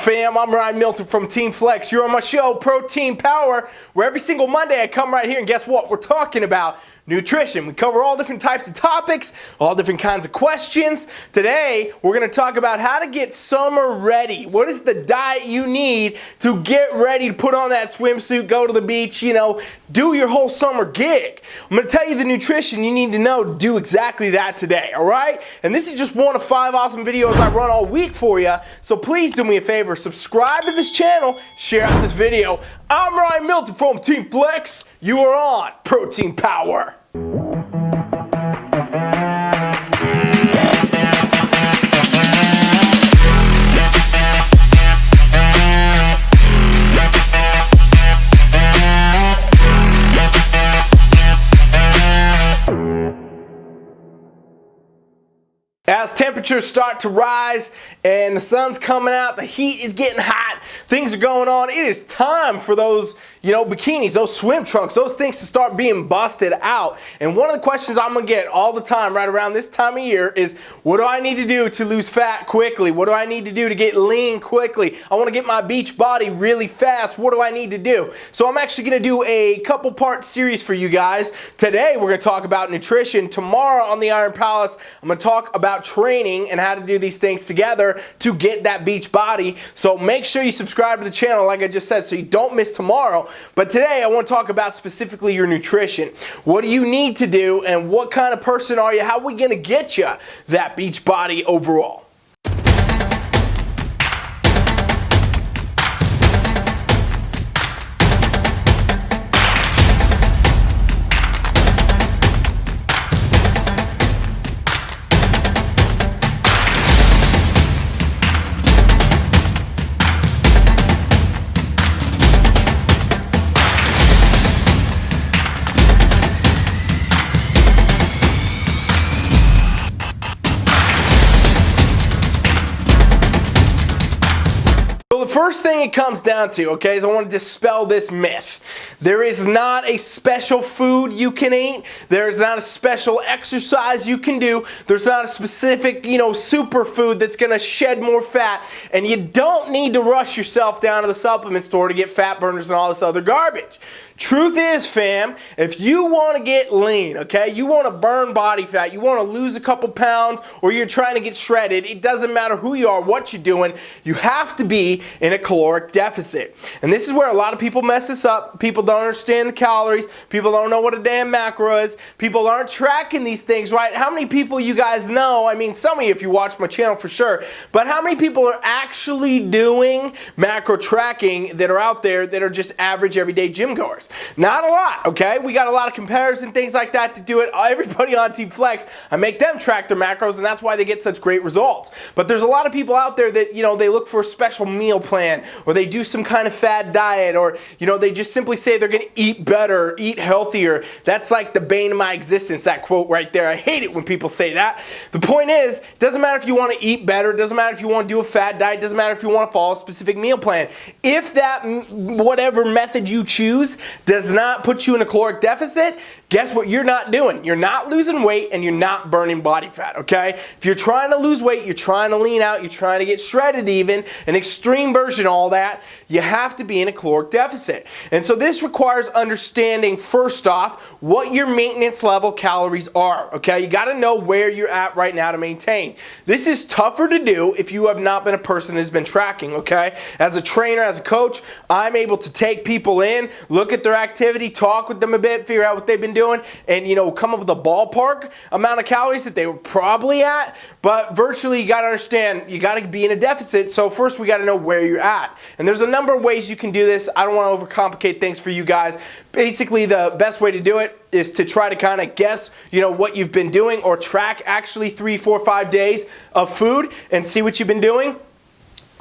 fam? I'm Milton from TeamFFLEX. You're on my show, Protein Power, where every single Monday I come right here and guess what? We're talking about nutrition. We cover all different types of topics, all different kinds of questions. Today, we're going to talk about how to get summer ready. What is the diet you need to get ready to put on that swimsuit, go to the beach, do your whole summer gig? I'm going to tell you the nutrition you need to know to do exactly that today, all right? And this is just one of 5 awesome videos I run all week for you, so please do me a favor, subscribe to this channel, share out this video. I'm Milton from TeamFFLEX. You are on Protein Power. As temperatures start to rise and the sun's coming out, the heat is getting hot, things are going on, it is time for those, bikinis, those swim trunks, those things to start being busted out. And one of the questions I'm going to get all the time right around this time of year is, what do I need to do to lose fat quickly? What do I need to do to get lean quickly? I want to get my beach body really fast. What do I need to do? So I'm actually going to do a couple part series for you guys. Today we're going to talk about nutrition. Tomorrow on the Iron Palace, I'm going to talk about training and how to do these things together to get that beach body. So make sure you subscribe to the channel like I just said so you don't miss tomorrow. But today I want to talk about specifically your nutrition. What do you need to do and what kind of person are you? How are we going to get you that beach body overall? The first thing it comes down to, okay, is I want to dispel this myth. There is not a special food you can eat. There is not a special exercise you can do. There's not a specific, superfood that's going to shed more fat. And you don't need to rush yourself down to the supplement store to get fat burners and all this other garbage. Truth is, fam, if you want to get lean, okay, you want to burn body fat, you want to lose a couple pounds, or you're trying to get shredded, it doesn't matter who you are, what you're doing, you have to be in a caloric deficit. And this is where a lot of people mess this up. People don't understand the calories. People don't know what a damn macro is. People aren't tracking these things right. How many people you guys know, I mean, some of you if you watch my channel for sure, but how many people are actually doing macro tracking that are out there that are just average everyday gym goers? Not a lot, okay? We got a lot of comparison things like that to do it. Everybody on TeamFFLEX, I make them track their macros, and that's why they get such great results. But there's a lot of people out there that, they look for a special meal plan, or they do some kind of fad diet, or, they just simply say they're going to eat better, eat healthier. That's like the bane of my existence, that quote right there. I hate it when people say that. The point is, it doesn't matter if you want to eat better, it doesn't matter if you want to do a fad diet, it doesn't matter if you want to follow a specific meal plan. If that, whatever method you choose, does not put you in a caloric deficit, guess what you're not doing? You're not losing weight and you're not burning body fat, okay? If you're trying to lose weight, you're trying to lean out, you're trying to get shredded even, an extreme version of all that, you have to be in a caloric deficit. And so this requires understanding, first off, what your maintenance level calories are, okay? You gotta know where you're at right now to maintain. This is tougher to do if you have not been a person that's been tracking, okay? As a trainer, as a coach, I'm able to take people in, look at their activity, talk with them a bit, figure out what they've been doing, and come up with a ballpark amount of calories that they were probably at. But virtually, you got to understand, you got to be in a deficit. So first, we got to know where you're at. And there's a number of ways you can do this. I don't want to overcomplicate things for you guys. Basically, the best way to do it is to try to kind of guess, what you've been doing, or track actually 3, 4, 5 days of food and see what you've been doing.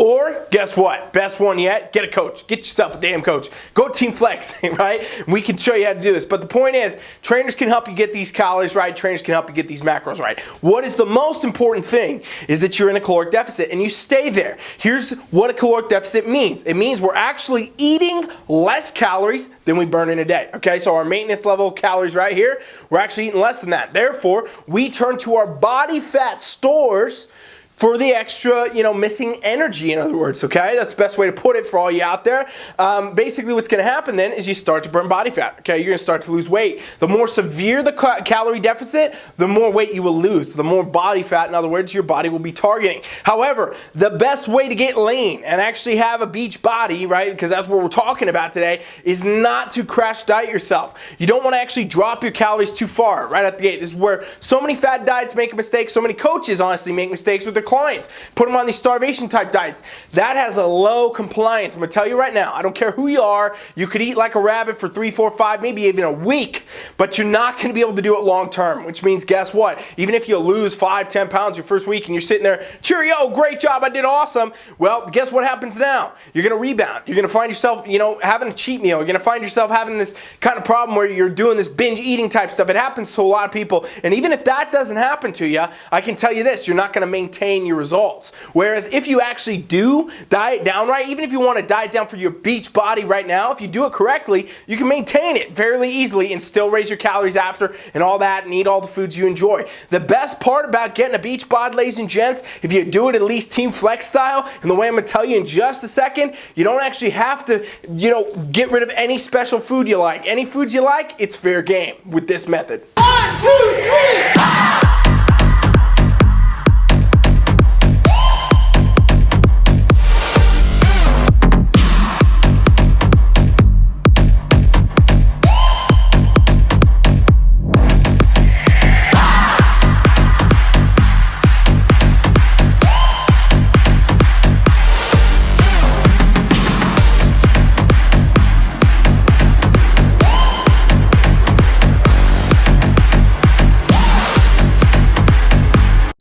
Or, guess what? Best one yet, get a coach. Get yourself a damn coach. Go TeamFFLEX, right? We can show you how to do this. But the point is, trainers can help you get these calories right. Trainers can help you get these macros right. What is the most important thing is that you're in a caloric deficit and you stay there. Here's what a caloric deficit means. It means we're actually eating less calories than we burn in a day. Okay, so our maintenance level calories right here, we're actually eating less than that. Therefore, we turn to our body fat stores for the extra, missing energy, in other words, okay? That's the best way to put it for all you out there. Basically, what's going to happen then is you start to burn body fat, okay? You're going to start to lose weight. The more severe the calorie deficit, the more weight you will lose. The more body fat, in other words, your body will be targeting. However, the best way to get lean and actually have a beach body, right, because that's what we're talking about today, is not to crash diet yourself. You don't want to actually drop your calories too far right at the gate. This is where so many fad diets make a mistake. So many coaches, honestly, make mistakes with their clients. Put them on these starvation type diets. That has a low compliance. I'm going to tell you right now, I don't care who you are, you could eat like a rabbit for 3, 4, 5, maybe even a week, but you're not going to be able to do it long term, which means guess what? Even if you lose 5, 10 pounds your first week and you're sitting there, cheerio, great job, I did awesome. Well, guess what happens now? You're going to rebound. You're going to find yourself, having a cheat meal. You're going to find yourself having this kind of problem where you're doing this binge eating type stuff. It happens to a lot of people. And even if that doesn't happen to you, I can tell you this, you're not going to maintain your results. Whereas if you actually do diet down right, even if you want to diet down for your beach body right now, if you do it correctly, you can maintain it fairly easily and still raise your calories after and all that and eat all the foods you enjoy. The best part about getting a beach bod, ladies and gents, if you do it at least TeamFFLEX style, and the way I'm going to tell you in just a second, you don't actually have to, get rid of any special food you like. Any foods you like, it's fair game with this method. 1, 2, 3!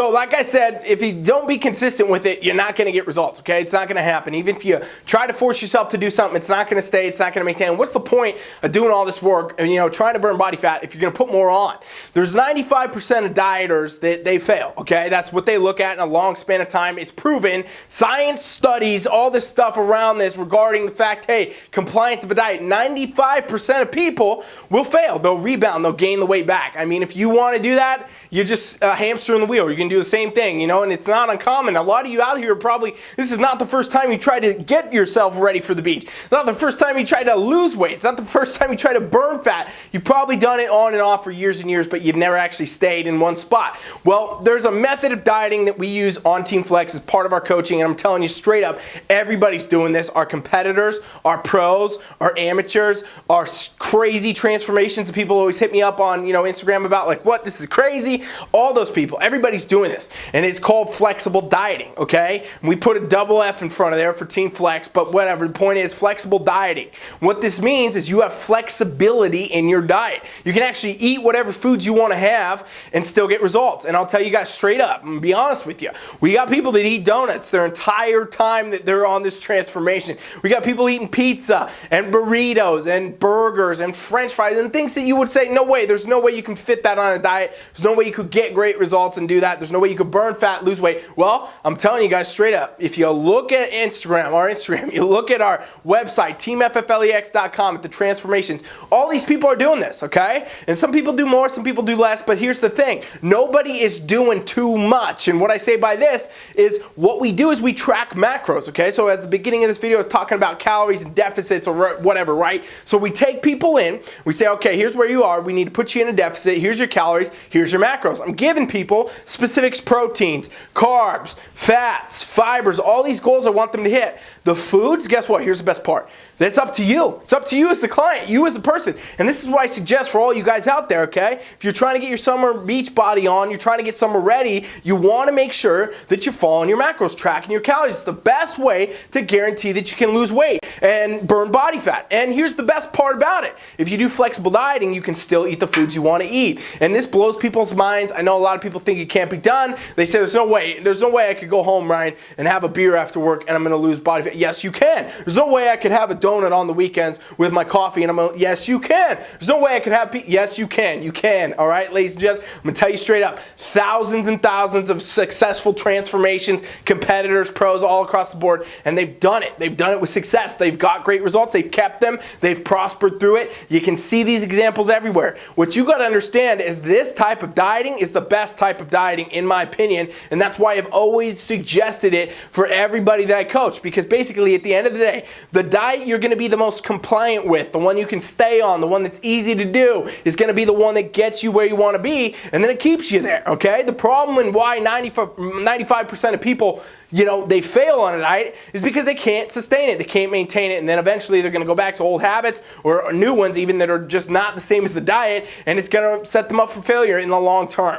Like I said, if you don't be consistent with it, you're not going to get results, okay? It's not going to happen. Even if you try to force yourself to do something, it's not going to stay, it's not going to maintain. What's the point of doing all this work and, trying to burn body fat if you're going to put more on? There's 95% of dieters that they fail, okay? That's what they look at in a long span of time. It's proven. Science studies all this stuff around this regarding the fact, hey, compliance of a diet, 95% of people will fail. They'll rebound, they'll gain the weight back. I mean, if you want to do that, you're just a hamster in the wheel. You can do the same thing, and it's not uncommon. A lot of you out here probably, this is not the first time you tried to get yourself ready for the beach. It's not the first time you tried to lose weight. It's not the first time you tried to burn fat. You've probably done it on and off for years and years, but you've never actually stayed in one spot. Well, there's a method of dieting that we use on TeamFFLEX as part of our coaching, and I'm telling you straight up, everybody's doing this. Our competitors, our pros, our amateurs, our crazy transformations that people always hit me up on, Instagram about like, what, this is crazy. All those people, everybody's doing this. And it's called flexible dieting, okay? And we put a double F in front of there for TeamFFLEX, but whatever. The point is flexible dieting. What this means is you have flexibility in your diet. You can actually eat whatever foods you want to have and still get results. And I'll tell you guys straight up, I'm gonna be honest with you. We got people that eat donuts their entire time that they're on this transformation. We got people eating pizza and burritos and burgers and french fries and things that you would say, no way, there's no way you can fit that on a diet. There's no way you could get great results and do that. There's no way you could burn fat, lose weight. Well, I'm telling you guys straight up, if you look at our Instagram, you look at our website, TeamFFLEX.com, at the transformations, all these people are doing this, okay? And some people do more, some people do less, but here's the thing. Nobody is doing too much. And what I say by this is what we do is we track macros, okay? So at the beginning of this video, I was talking about calories and deficits or whatever, right? So we take people in, we say, okay, here's where you are. We need to put you in a deficit. Here's your calories. Here's your macros. I'm giving people specific proteins, carbs, fats, fibers, all these goals I want them to hit. The foods, guess what? Here's the best part. That's up to you. It's up to you as the client, you as the person. And this is what I suggest for all you guys out there, okay? If you're trying to get your summer beach body on, you're trying to get summer ready, you want to make sure that you're following your macros, tracking your calories. It's the best way to guarantee that you can lose weight and burn body fat. And here's the best part about it. If you do flexible dieting, you can still eat the foods you want to eat. And this blows people's minds. I know a lot of people think it can't be done. They say there's no way I could go home, Ryan, and have a beer after work and I'm going to lose body fat. Yes, you can. There's no way I could have a donut on the weekends with my coffee, and I'm like, yes, you can. There's no way I could have yes, you can. You can, all right, ladies and gents? I'm going to tell you straight up, thousands and thousands of successful transformations, competitors, pros all across the board, and they've done it. They've done it with success. They've got great results. They've kept them. They've prospered through it. You can see these examples everywhere. What you got to understand is this type of dieting is the best type of dieting, in my opinion, and that's why I've always suggested it for everybody that I coach, because basically at the end of the day, the diet you're going to be the most compliant with, the one you can stay on, the one that's easy to do, is going to be the one that gets you where you want to be, and then it keeps you there, okay? The problem and why 95% of people, they fail on a diet is because they can't sustain it, they can't maintain it, and then eventually they're going to go back to old habits or new ones even that are just not the same as the diet, and it's going to set them up for failure in the long term.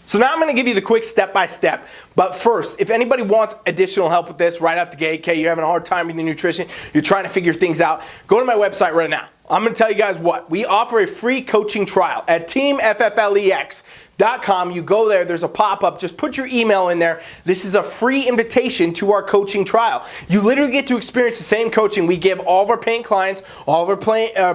So now I'm going to give you the quick step-by-step. But first, if anybody wants additional help with this right out the gate, okay, you're having a hard time with your nutrition, you're trying to figure things out, go to my website right now. I'm going to tell you guys what. We offer a free coaching trial at TeamFFLEX.com. You go there, there's a pop-up, just put your email in there. This is a free invitation to our coaching trial. You literally get to experience the same coaching we give all of our paying clients, all of our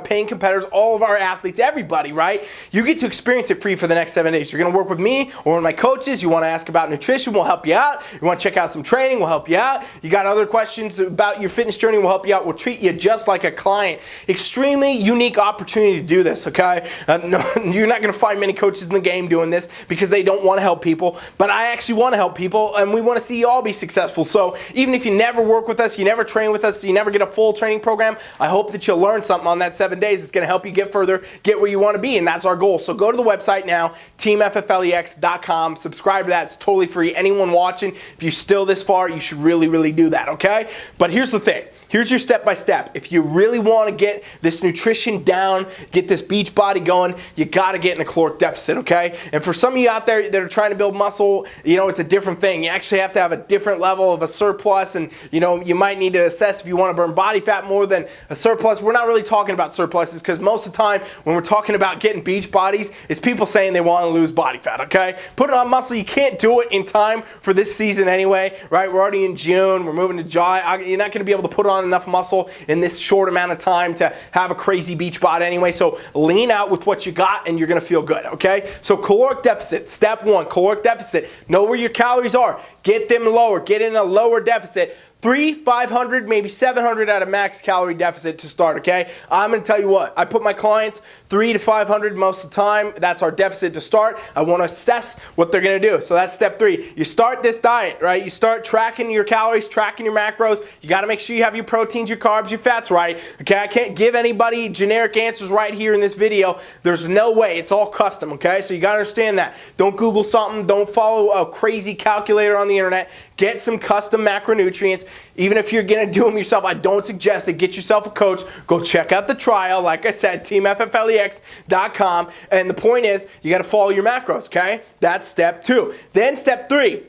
paying competitors, all of our athletes, everybody, right? You get to experience it free for the next 7 days. You're going to work with me or one of my coaches. You want to ask about nutrition, we'll help you out. You want to check out some training, we'll help you out. You got other questions about your fitness journey, we'll help you out. We'll treat you just like a client. Extremely unique opportunity to do this, okay? No, you're not going to find many coaches in the game doing this because they don't want to help people, but I actually want to help people, and we want to see you all be successful. So even if you never work with us, you never train with us, you never get a full training program, I hope that you'll learn something on that 7 days. It's going to help you get further, get where you want to be, and that's our goal. So go to the website now, TeamFFLEX.com, subscribe to that. It's totally free. Anyone watching, if you're still this far, you should really, really do that, okay? But here's the thing. Here's your step-by-step. If you really want to get this nutrition down, get this beach body going, you got to get in a caloric deficit, okay? And for some of you out there that are trying to build muscle, it's a different thing. You actually have to have a different level of a surplus, and you might need to assess if you want to burn body fat more than a surplus. We're not really talking about surpluses, because most of the time when we're talking about getting beach bodies, it's people saying they want to lose body fat, okay? Putting on muscle, you can't do it in time for this season anyway, right? We're already in June, we're moving to July. You're not going to be able to put on enough muscle in this short amount of time to have a crazy beach bod anyway. So lean out with what you got and you're going to feel good, okay? So caloric deficit, step one, caloric deficit. Know where your calories are. Get them lower. Get in a lower deficit. 300, 500, maybe 700 at a max calorie deficit to start, okay? I'm going to tell you what. I put my clients 300 to 500 most of the time. That's our deficit to start. I want to assess what they're going to do. So that's step 3. You start this diet, right? You start tracking your calories, tracking your macros. You got to make sure you have your proteins, your carbs, your fats right, okay? I can't give anybody generic answers right here in this video. There's no way. It's all custom, okay? So you got to understand that. Don't Google something. Don't follow a crazy calculator on the internet. Get some custom macronutrients. Even if you're going to do them yourself, I don't suggest it. Get yourself a coach. Go check out the trial. Like I said, TeamFFLEX.com. And the point is, you got to follow your macros, okay? That's step 2. Then step 3.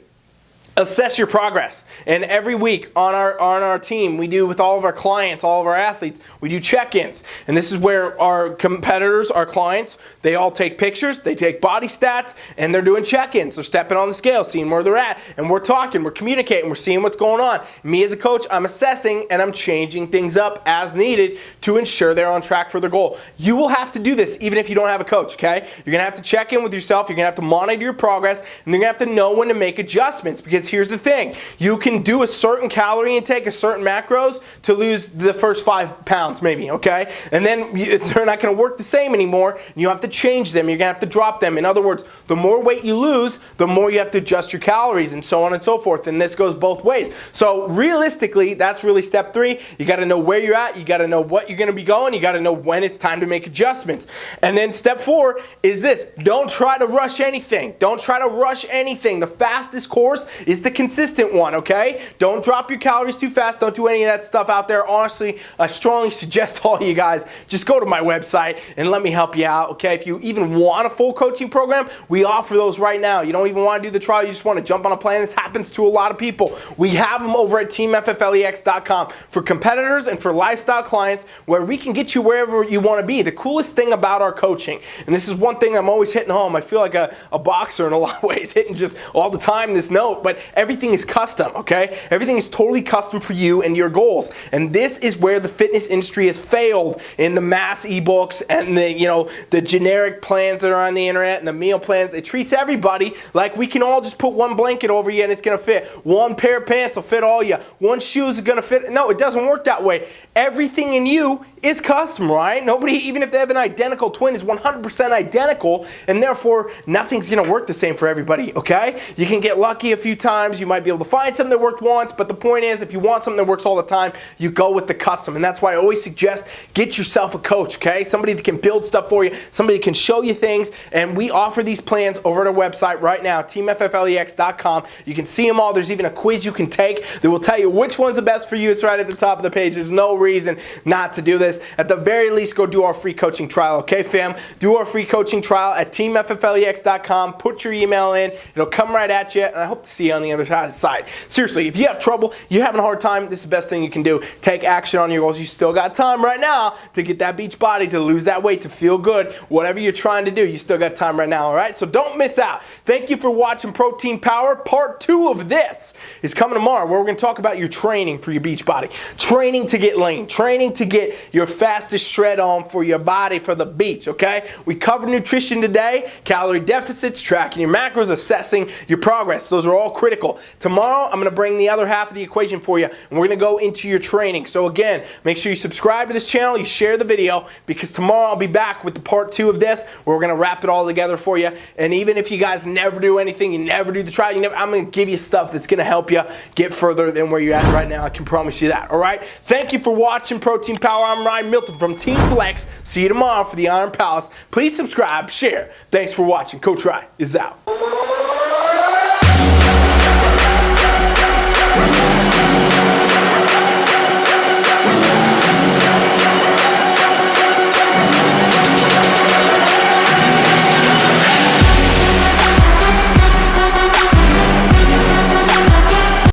Assess your progress. And every week on our team, we do with all of our clients, all of our athletes, we do check-ins. And this is where our competitors, our clients, they all take pictures, they take body stats, and they're doing check-ins. They're stepping on the scale, seeing where they're at, and we're talking, we're communicating, we're seeing what's going on. Me as a coach, I'm assessing and I'm changing things up as needed to ensure they're on track for their goal. You will have to do this even if you don't have a coach, okay? You're going to have to check in with yourself, you're going to have to monitor your progress, and you're going to have to know when to make adjustments, because here's the thing. You can do a certain calorie intake, a certain macros to lose the first 5 pounds maybe, okay? And then they're not going to work the same anymore. You have to change them. You're going to have to drop them. In other words, the more weight you lose, the more you have to adjust your calories and so on and so forth. And this goes both ways. So realistically, that's really step 3. You got to know where you're at. You got to know what you're going to be going. You got to know when it's time to make adjustments. And then step 4 is this. Don't try to rush anything. Don't try to rush anything. The fastest course is is the consistent one, okay? Don't drop your calories too fast. Don't do any of that stuff out there. Honestly, I strongly suggest all you guys just go to my website and let me help you out, okay? If you even want a full coaching program, we offer those right now. You don't even want to do the trial. You just want to jump on a plan. This happens to a lot of people. We have them over at TeamFFLEX.com for competitors and for lifestyle clients, where we can get you wherever you want to be. The coolest thing about our coaching, and this is one thing I'm always hitting home, I feel like a boxer in a lot of ways, hitting just all the time this note, but everything is custom, okay? Everything is totally custom for you and your goals. And this is where the fitness industry has failed in the mass ebooks and the generic plans that are on the internet and the meal plans. It treats everybody like we can all just put one blanket over you and it's gonna fit. One pair of pants will fit all you. One shoe is gonna fit. No, it doesn't work that way. Everything in you is custom, right? Nobody, even if they have an identical twin, is 100% identical, and therefore nothing's gonna work the same for everybody, okay? You can get lucky a few times, you might be able to find something that worked once, but the point is, if you want something that works all the time, you go with the custom. And that's why I always suggest get yourself a coach, okay? Somebody that can build stuff for you, somebody that can show you things, and we offer these plans over at our website right now, TeamFFLEX.com. You can see them all. There's even a quiz you can take that will tell you which one's the best for you. It's right at the top of the page. There's no reason not to do this. At the very least, go do our free coaching trial, okay, fam? Do our free coaching trial at TeamFFLEX.com. Put your email in. It'll come right at you, and I hope to see you on the other side. Seriously, if you have trouble, you're having a hard time, this is the best thing you can do. Take action on your goals. You still got time right now to get that beach body, to lose that weight, to feel good. Whatever you're trying to do, you still got time right now, all right? So don't miss out. Thank you for watching Protein Power. Part 2 of this is coming tomorrow, where we're going to talk about your training for your beach body. Training to get lean. Training to get your fastest shred on for your body for the beach, okay? We covered nutrition today, calorie deficits, tracking your macros, assessing your progress. Those are all critical. Tomorrow, I'm going to bring the other half of the equation for you, and we're going to go into your training. So again, make sure you subscribe to this channel, you share the video, because tomorrow I'll be back with the part 2 of this, where we're going to wrap it all together for you. And even if you guys never do anything, you never do the trial, I'm going to give you stuff that's going to help you get further than where you're at right now. I can promise you that, all right? Thank you for watching Protein Power. I'm Milton from TeamFFLEX. See you tomorrow for the Iron Palace. Please subscribe, share. Thanks for watching. Coach Rye is out.